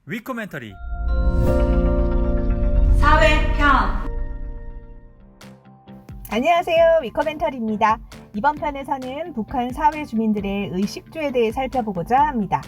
위코멘터리 사회편. 안녕하세요. 위커멘터리입니다. 이번 편에서는 북한 사회 주민들의 의식주에 대해 살펴보고자 합니다.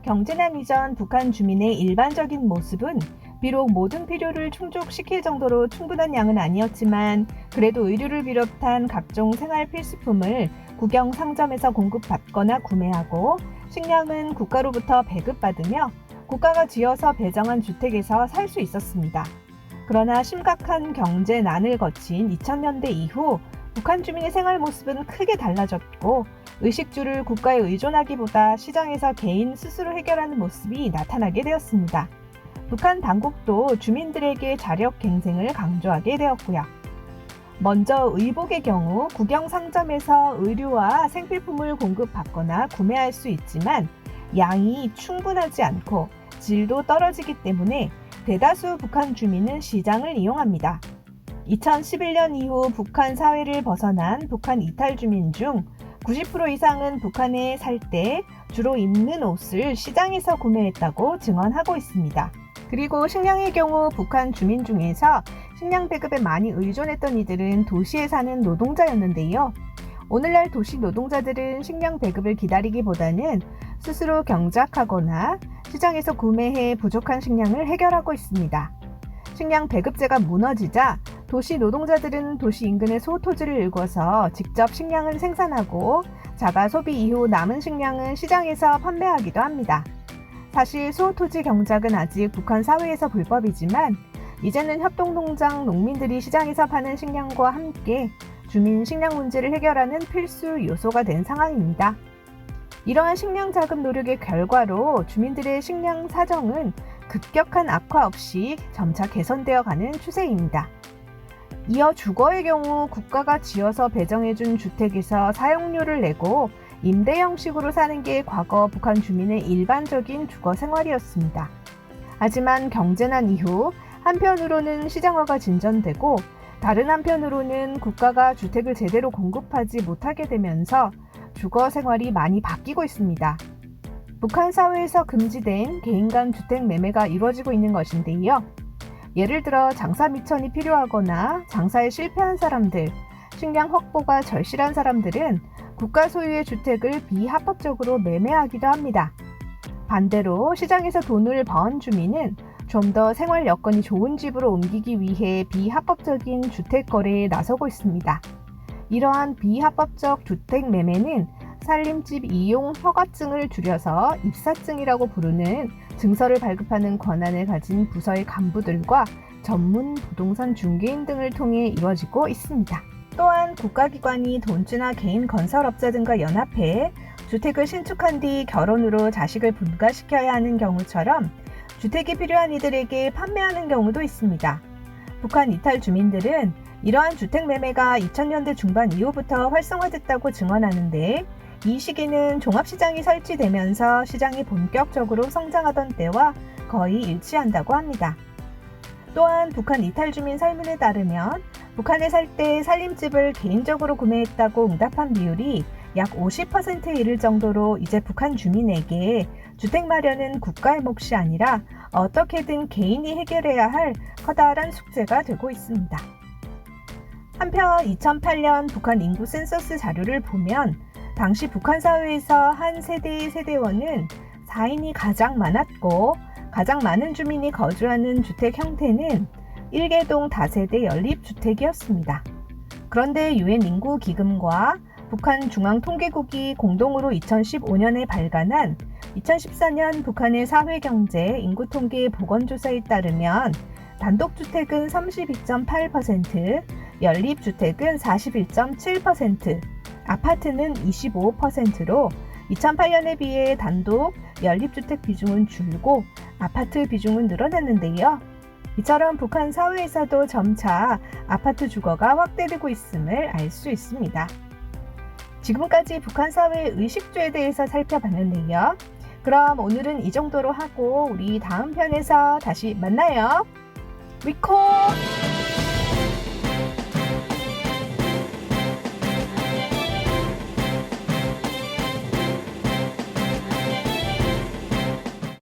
경제난 이전 북한 주민의 일반적인 모습은 비록 모든 필요를 충족시킬 정도로 충분한 양은 아니었지만 그래도 의류를 비롯한 각종 생활 필수품을 국영 상점에서 공급받거나 구매하고 식량은 국가로부터 배급받으며 국가가 지어서 배정한 주택에서 살 수 있었습니다. 그러나 심각한 경제난을 거친 2000년대 이후 북한 주민의 생활 모습은 크게 달라졌고 의식주를 국가에 의존하기보다 시장에서 개인 스스로 해결하는 모습이 나타나게 되었습니다. 북한 당국도 주민들에게 자력 갱생을 강조하게 되었고요. 먼저 의복의 경우 국영 상점에서 의류와 생필품을 공급받거나 구매할 수 있지만 양이 충분하지 않고 질도 떨어지기 때문에 대다수 북한 주민은 시장을 이용합니다. 2011년 이후 북한 사회를 벗어난 북한 이탈 주민 중 90% 이상은 북한에 살 때 주로 입는 옷을 시장에서 구매했다고 증언하고 있습니다. 그리고 식량의 경우 북한 주민 중에서 식량 배급에 많이 의존했던 이들은 도시에 사는 노동자였는데요. 오늘날 도시 노동자들은 식량 배급을 기다리기보다는 스스로 경작하거나 시장에서 구매해 부족한 식량을 해결하고 있습니다. 식량 배급제가 무너지자 도시 노동자들은 도시 인근의 소토지를 일궈서 직접 식량을 생산하고 자가 소비 이후 남은 식량은 시장에서 판매하기도 합니다. 사실 수호토지 경작은 아직 북한 사회에서 불법이지만 이제는 협동농장 농민들이 시장에서 파는 식량과 함께 주민 식량 문제를 해결하는 필수 요소가 된 상황입니다. 이러한 식량 자급 노력의 결과로 주민들의 식량 사정은 급격한 악화 없이 점차 개선되어 가는 추세입니다. 이어 주거의 경우 국가가 지어서 배정해준 주택에서 사용료를 내고 임대 형식으로 사는 게 과거 북한 주민의 일반적인 주거 생활이었습니다. 하지만 경제난 이후 한편으로는 시장화가 진전되고 다른 한편으로는 국가가 주택을 제대로 공급하지 못하게 되면서 주거 생활이 많이 바뀌고 있습니다. 북한 사회에서 금지된 개인 간 주택 매매가 이루어지고 있는 것인데요. 예를 들어 장사 미천이 필요하거나 장사에 실패한 사람들, 식량 확보가 절실한 사람들은 국가 소유의 주택을 비합법적으로 매매하기도 합니다. 반대로 시장에서 돈을 번 주민은 좀 더 생활 여건이 좋은 집으로 옮기기 위해 비합법적인 주택 거래에 나서고 있습니다. 이러한 비합법적 주택 매매는 살림집 이용 허가증을 줄여서 입사증이라고 부르는 증서를 발급하는 권한을 가진 부서의 간부들과 전문 부동산 중개인 등을 통해 이루어지고 있습니다. 또한 국가기관이 돈주나 개인 건설업자 등과 연합해 주택을 신축한 뒤 결혼으로 자식을 분가시켜야 하는 경우처럼 주택이 필요한 이들에게 판매하는 경우도 있습니다. 북한 이탈 주민들은 이러한 주택 매매가 2000년대 중반 이후부터 활성화됐다고 증언하는데 이 시기는 종합시장이 설치되면서 시장이 본격적으로 성장하던 때와 거의 일치한다고 합니다. 또한 북한 이탈 주민 설문에 따르면 북한에 살 때 살림집을 개인적으로 구매했다고 응답한 비율이 약 50%에 이를 정도로 이제 북한 주민에게 주택 마련은 국가의 몫이 아니라 어떻게든 개인이 해결해야 할 커다란 숙제가 되고 있습니다. 한편 2008년 북한 인구 센서스 자료를 보면 당시 북한 사회에서 한 세대의 세대원은 4인이 가장 많았고 가장 많은 주민이 거주하는 주택 형태는 1개동 다세대 연립주택이었습니다. 그런데 유엔 인구기금과 북한 중앙통계국이 공동으로 2015년에 발간한 2014년 북한의 사회경제 인구통계 보건조사에 따르면 단독주택은 32.8%, 연립주택은 41.7%, 아파트는 25%로 2008년에 비해 단독 연립주택 비중은 줄고 아파트 비중은 늘어났는데요. 이처럼 북한 사회에서도 점차 아파트 주거가 확대되고 있음을 알 수 있습니다. 지금까지 북한 사회의 의식주에 대해서 살펴봤는데요. 그럼 오늘은 이 정도로 하고 우리 다음 편에서 다시 만나요. 위코!